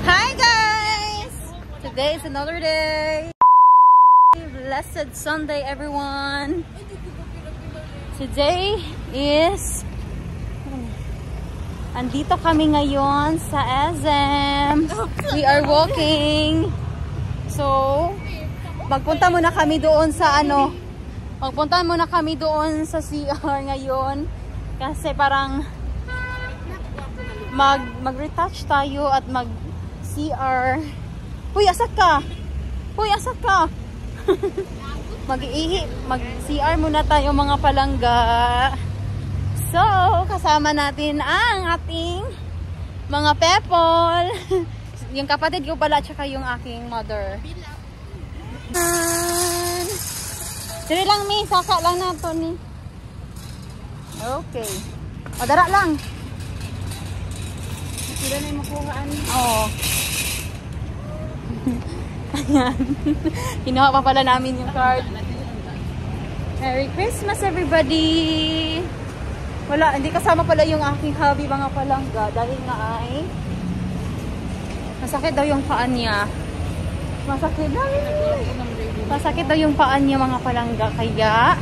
Hi guys! Today is another day. Blessed Sunday everyone. Today is andito kami ngayon sa SM. We are walking. So, magpunta muna kami doon sa Magpunta muna kami doon sa CR ngayon kasi parang mag-retouch tayo at mag-CR. Huy, asak ka! Huy, asak ka! Mag-CR muna tayo mga palangga. So, kasama natin ang ating mga pepol. Yung kapatid ko pala, tsaka yung aking mother. Dili lang, mi. Saka lang na ito, ni. Okay. Madara lang. Sila na yung makuhaan. Oo. Ayan. Kinuha pa pala namin yung card. Merry Christmas, everybody! Wala, hindi kasama pala yung aking hubby, mga palangga. Dahil nga ay masakit daw yung paan niya. Masakit daw yung paan niya, mga palangga. Kaya,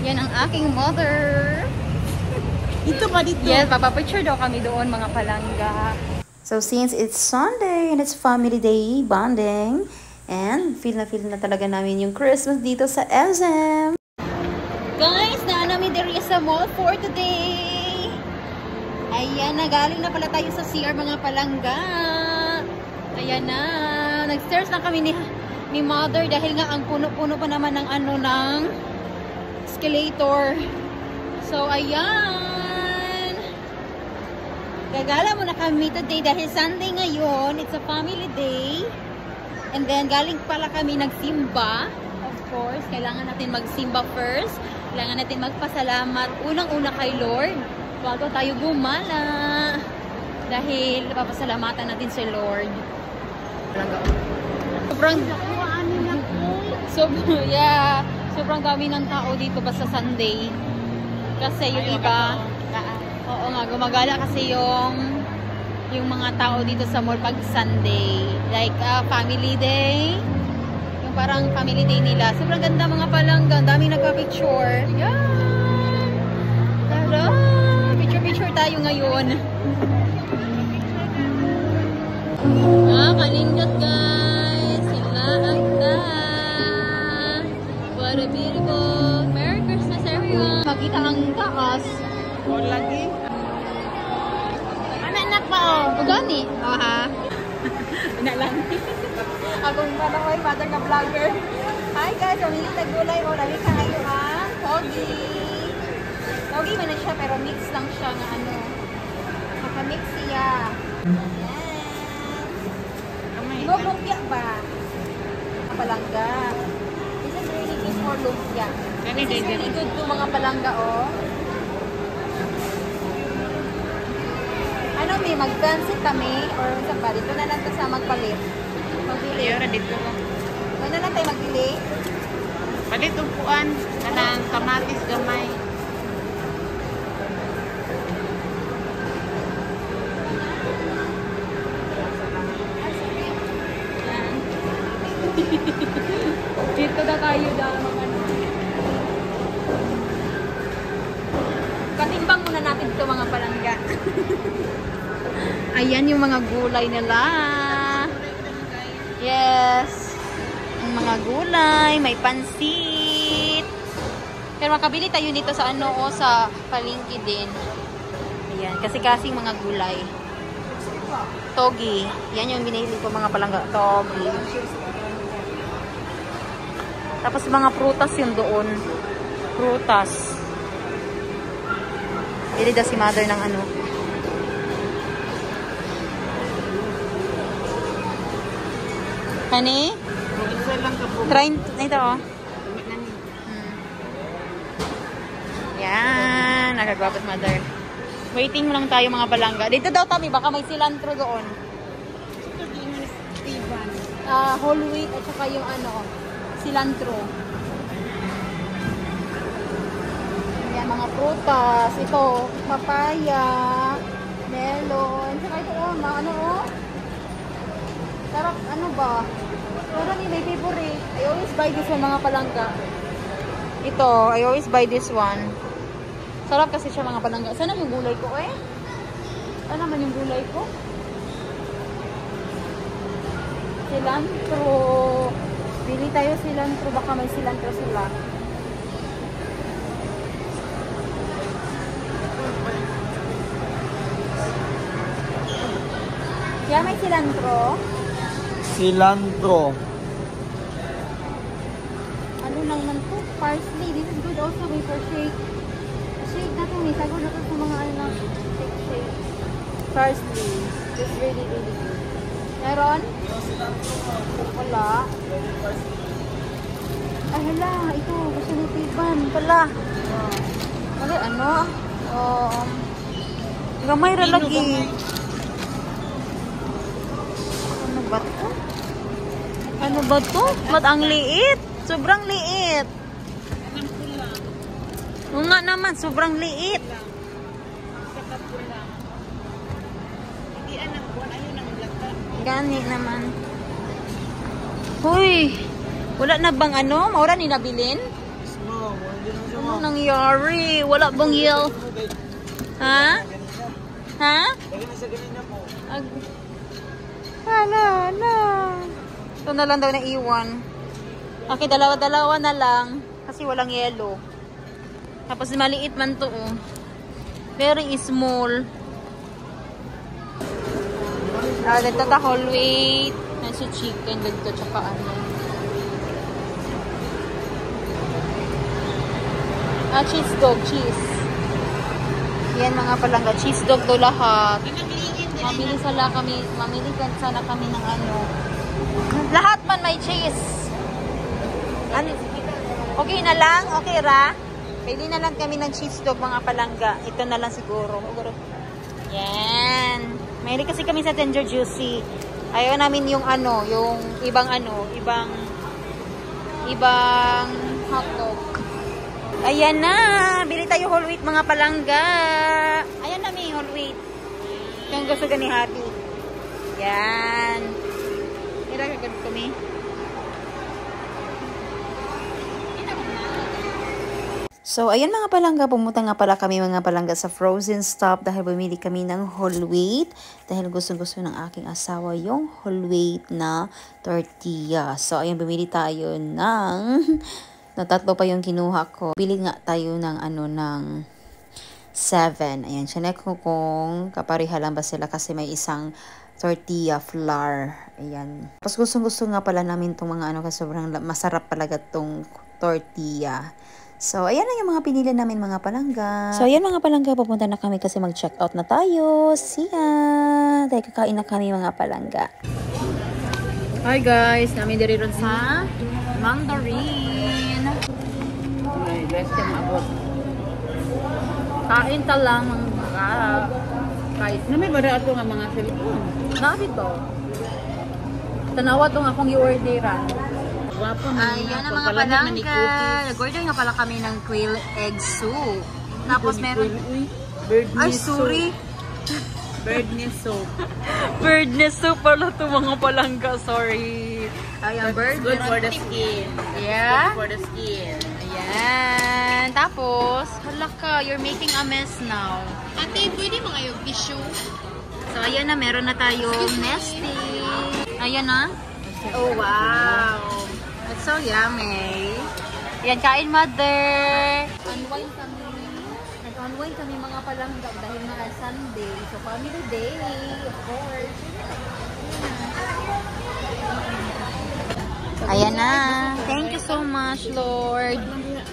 yan ang aking mother. Dito pa dito. Yes, papapicture daw kami doon, mga palangga. So, since it's Sunday and it's family day bonding, and feel na talaga namin yung Christmas dito sa SM. Guys, naanami diri sa mall for today. Ayan, nagaling na pala tayo sa CR, mga palangga. Ayan na. Nag-stairs lang kami ni mother dahil nga ang puno-puno pa naman ng ng escalator. So, ayan. Gagala muna kami today dahil Sunday ngayon. It's a family day. And then, galing pala kami nagsimba. Of course, kailangan natin magsimba first. Kailangan natin magpasalamat. Unang-una kay Lord. Bago tayo gumala. Dahil papasalamatan natin si Lord. Sobrang dami ng tao dito pa sa Sunday. Kasi yung iba, oo nga, gumagala kasi yung mga tao dito sa mall pag Sunday. Like family day. Yung parang family day nila. Sobrang ganda, mga palangga. Daming nagpa-picture. Yan! Tara! Picture tayo ngayon. Kalindot guys! Sila agda! What a beautiful! Merry Christmas everyone! Makita ang taas. O lagi. Anak pa o. Ugani. O ha? Ina lang. Akong panoy, mother na vlogger. Hi guys, umilit na gulay o. Lali ka ngayon ha. Togi. Togi man na siya pero mix lang siya na Makamix siya. Ayan. Go lumpia ba? Palangga. This is really good for lumpia. This is really good to mga palangga o. May mag-transit kami or sa pa dito na lang sa magpalit. Magbili. Ayun, dito ko. Ano na lang tayo magbili? Palit upuan. Kanang kamatis gamay. Dito na tayo dahil Katimbang muna natin ito, mga palangga. Ayan yung mga gulay nila. Yes. Ang mga gulay, may pansit. Pero makabili tayo dito sa sa palengke din. Ayan, kasi-kasing mga gulay. Togi. Yan yung binili ko, mga palangga. Togi. Tapos mga prutas yun doon. Prutas. Bili daw si mother ng Honey? Try ito oh. Yan. Nakagwapos mother. Waiting lang tayo, mga palangga. Dito daw kami. Baka may cilantro doon. Whole wheat at saka yung cilantro. Yan, mga prutas. Ito, papaya, melon. Saka ito, ba? Pero ni may favorite. I always buy this one, mga palangga. Ito, I always buy this one. Sarap kasi siya, mga palangga. Sana yung gulay ko eh? Saan naman yung gulay ko? Cilantro. Bili tayo cilantro. Baka may cilantro sila. Kaya may cilantro. Cilantro. Ano naman to? Parsley. This is good also way for shake. Shake natin eh. Sagot na to sa mga ano. Shake. Parsley. This is really really good. Meron? Wala. Ay hala. Ito. Gusto ni Tiban. Pala. Ano? Gamay ra lagi. Ano ba to? Ano ba to? Ba't ang liit? Sobrang liit. Oo nga naman, sobrang liit. Gani naman. Hoy! Wala na bang ano? Maura ni nabilin? Ano nangyari? Wala bang yel? Ha? Ha? Hala, hala. Ito na lang daw na iwan. Okay, dalawa-dalawa na lang. Kasi walang yellow. Tapos maliit man to, oh. Very small. Dito ta whole weight. Nasa chicken. Dito tsaka ano. Cheese dog. Cheese. Yan mga palangga. Cheese dog to lahat. Mamili sana kami ng ano. Lahat man may cheese. Ano? Okay na lang? Okay ra? Pili na lang kami ng cheese dog mga palangga. Ito na lang siguro. Yan. Mayroon kasi kami sa Tender Juicy. Ayaw namin yung ano, yung ibang hotdog. Ayan na. Bili tayo whole wheat mga palangga. Ayan na may whole wheat. Yung gusto gani happy. Yan. Nilagagad kami. So, ayan mga palangga, pumunta nga pala kami mga palangga sa frozen stop dahil bumili kami ng whole wheat. Dahil gusto-gusto ng aking asawa yung whole wheat na tortilla. So, ayan, bumili tayo ng, tatlo pa yung kinuha ko. Bili nga tayo ng ng 7. Ayan, siya ko kung kapareha lang ba sila kasi may isang tortilla flour. Ayan. Tapos gusto nga pala namin itong mga kasi sobrang masarap talaga itong tortilla. So, ayan na yung mga pinili namin mga palangga. So, ayan mga palangga, pupunta na kami kasi mag-check out na tayo. See ya! Dahil kakain na kami mga palangga. Hi guys! Namin diri ron sa Mandarin. Kain ta lang mga kahit Na may bada ato nga mga cellphone. nakapit to. Tanawa to nga akong i-orderan. Wapo na. Ayan na mga palangga. Nag-order nga pala kami ng quail egg soup. Tapos meron... Bird Ay, sorry. Birdness soup. Birdness soup pala to mga palangga. Sorry. Ayan, bird. Good for the skin. Yeah. Good for the skin. Ayan. Tapos, hala ka, you're making a mess now. Ate, pwede mga yung tissue? So, ayan na, meron na tayong nesting. Ayan na. Oh, wow. That's so yummy. Ayan, kain mother. Unwind kami. Nag-unwind kami mga palangga dahil nga Sunday. So, family day, of course. Ayan na. Thank you so much, Lord.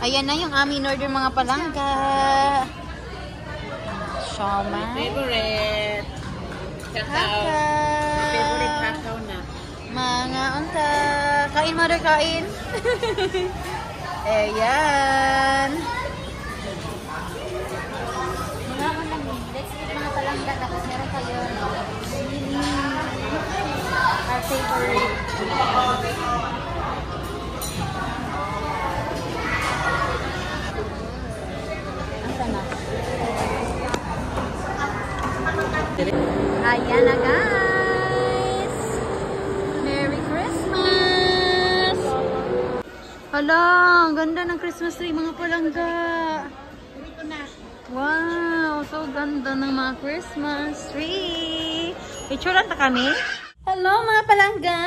Ayan na yung aming order mga palangga. Shawma. Favorite. Kakao. Favorite kakao na. Mga unta. Kain, mother, kain. Ayan. Mga unang, let's eat mga palangga. Tapos meron tayo, our favorite. Asa na? Ayan na guys! Merry Christmas! Hala, ang ganda ng Christmas tree, mga palangga. Wow, so ganda ng mga Christmas tree. Picturean ta kami. Hello mga palangga.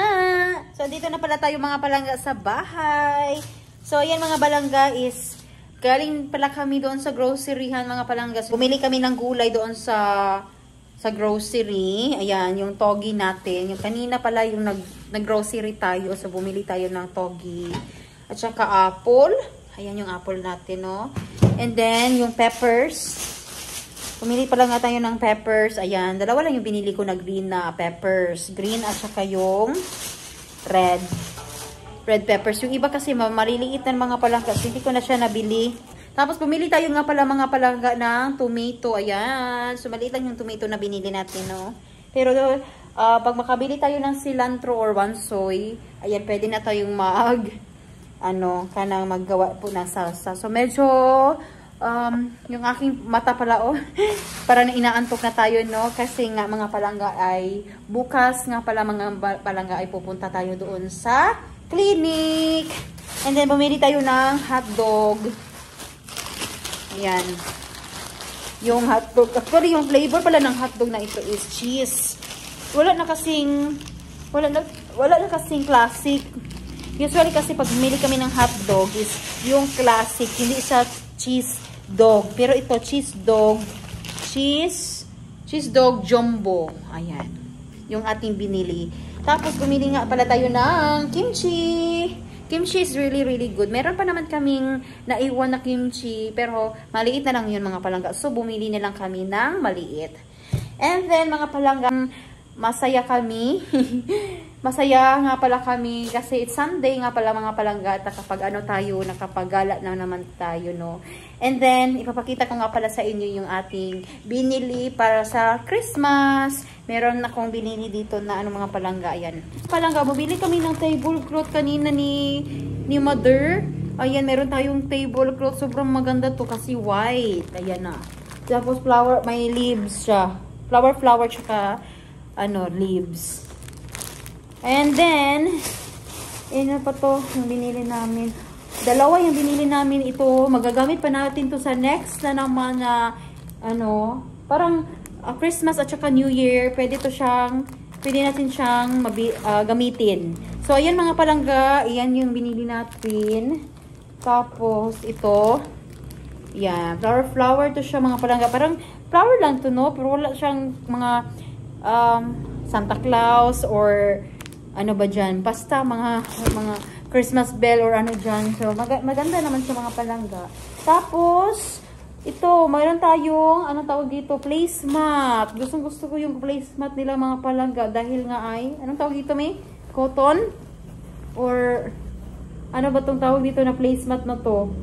So dito na pala tayo mga palangga sa bahay. So ayan mga palangga is galing pala kami doon sa groceryhan mga palangga. So, bumili kami ng gulay doon sa grocery. Ayan, yung togi natin. Yung kanina pala yung nag-grocery tayo. So bumili tayo ng togi. At saka apple. Ayan yung apple natin, no? And then, yung peppers. Pumili pala nga tayo ng peppers. Ayan, dalawa lang yung binili ko na green na peppers. Green at saka yung red. Red peppers. Yung iba kasi maliliit na mga palangga. Hindi ko na siya nabili. Tapos, pumili tayo nga pala mga palangga ng tomato. Ayan. So, maliit lang yung tomato na binili natin, no? Pero, pag makabili tayo ng cilantro or wansoy, ayan, pwede na tayong kanang maggawa po ng salsa. So, medyo, yung aking mata pala, parang inaantok na tayo, no? Kasi nga, mga palangga ay, bukas nga pala mga palangga ay pupunta tayo doon sa clinic. And then, bumili tayo ng hotdog. Ayan. Yung hotdog. Actually, yung flavor pala ng hotdog na ito is cheese. Wala na kasing classic. Usually kasi pag bumili kami ng hotdog is yung classic, hindi sa cheese dog. Pero ito, cheese dog jumbo. Ayan. Yung ating binili. Tapos, bumili nga pala tayo ng kimchi. Kimchi is really, really good. Meron pa naman kaming naiwan na kimchi, pero maliit na lang yun mga palangga. So, bumili na lang kami ng maliit. And then, mga palangga, masaya kami. Masaya nga pala kami kasi it's Sunday nga pala mga palangga at nakapag-gala na naman tayo, no? And then, ipapakita ko nga pala sa inyo yung ating binili para sa Christmas. Meron akong binili dito na mga palangga. Ayan. Palangga, bumili kami ng tablecloth kanina ni Mother. Ayan, meron tayong tablecloth. Sobrang maganda to kasi white. Ayan na. Tapos flower, may leaves siya. Flower, tsaka leaves. And then, pa to yung binili namin. Dalawa yung binili namin ito. Magagamit pa natin to sa next na naman na, parang Christmas at saka New Year. Pwede natin siyang gamitin. So, ayan mga palangga. Ayan yung binili natin. Tapos, ito. Ayan. Flower to siya mga palangga. Parang flower lang to, no? Pero wala siyang mga Santa Claus or basta mga Christmas bell or dyan. So, maganda naman sa mga palangga. Tapos, ito, mayroon tayong, tawag dito, placemat. Gusto ko yung placemat nila mga palangga dahil nga ay, anong tawag dito, May? Cotton? Or, ano ba itong tawag dito na placemat na to?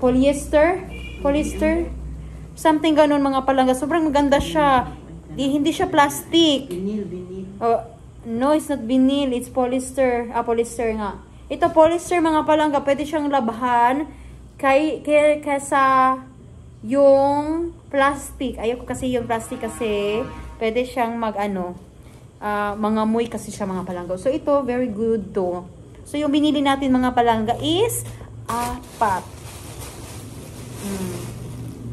Polyester? Something ganun mga palangga. Sobrang maganda siya. Hindi siya plastic. Vinyl. No, it's not vinyl. It's polyester. Polyester nga. Ito, polyester mga palangga. Pwede siyang labhan kaysa yung plastic. Ayoko kasi yung plastic kasi pwede siyang mangamoy kasi siya mga palangga. So, ito, very good to. So, yung binili natin mga palangga is 4.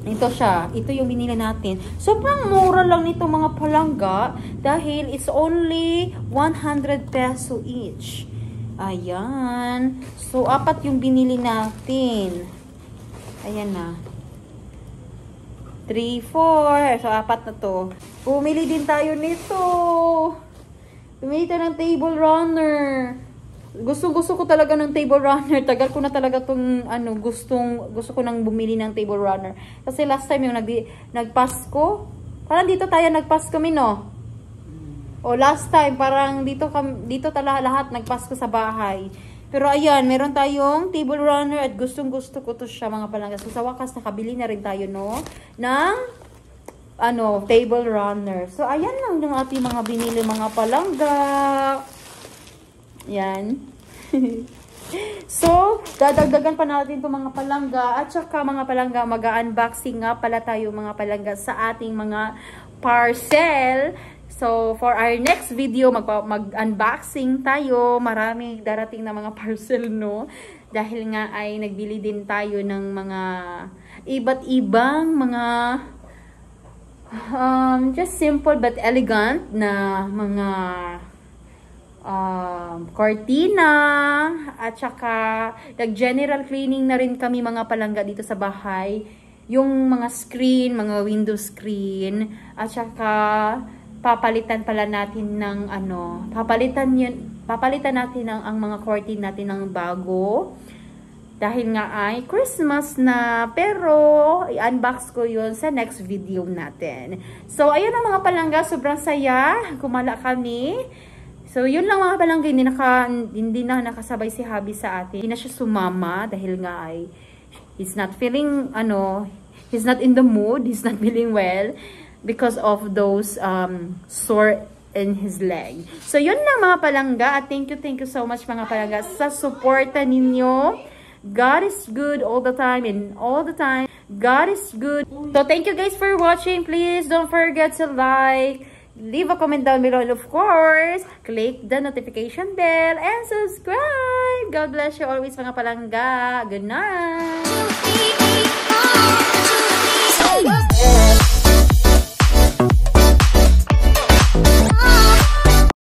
Ito siya. Ito yung binili natin. Sobrang mura lang nito mga palangga dahil it's only 100 peso each. Ayan. So, 4 yung binili natin. Ayan na. 3, 4. So, 4 na to. Bumili din tayo nito. Bumili tayo ng table runner. Gusto ko talaga ng table runner. Tagal ko na talaga tong gusto ko nang bumili ng table runner. Kasi last time yung nagpasko, parang dito tayo nagpasko no. O last time parang dito lahat nagpasko sa bahay. Pero ayan, meron tayong table runner at gusto ko to siya mga palangga. So sa wakas nakabili na rin tayo no ng table runner. So ayan lang yung ating mga binili mga palangga. Yan. So, dadagdagan pa natin itong mga palangga. At saka mga palangga, mag-unboxing nga pala tayo mga palangga sa ating mga parcel. So, for our next video, mag-unboxing tayo. Maraming darating na mga parcel, no? Dahil nga ay nagbili din tayo ng mga iba't ibang mga just simple but elegant na mga cortina. At saka, nag-general cleaning na rin kami mga palangga dito sa bahay. Yung mga screen, mga window screen. At saka, papalitan pala natin ng papalitan natin ang mga curtain natin ng bago dahil nga ay Christmas na, pero i-unbox ko yun sa next video natin. So ayun ang mga palangga, sobrang saya, kumala kami. So yun lang mga palangga, hindi na nakasabay si Habi sa atin, hindi na siya sumama dahil nga ay he's not feeling he's not in the mood, he's not feeling well because of those sore in his leg. So, yun lang mga palangga. At thank you so much mga palangga sa suporta ninyo. God is good all the time and all the time. God is good. So, thank you guys for watching. Please don't forget to like, leave a comment down below, and of course, click the notification bell and subscribe. God bless you always mga palangga. Good night!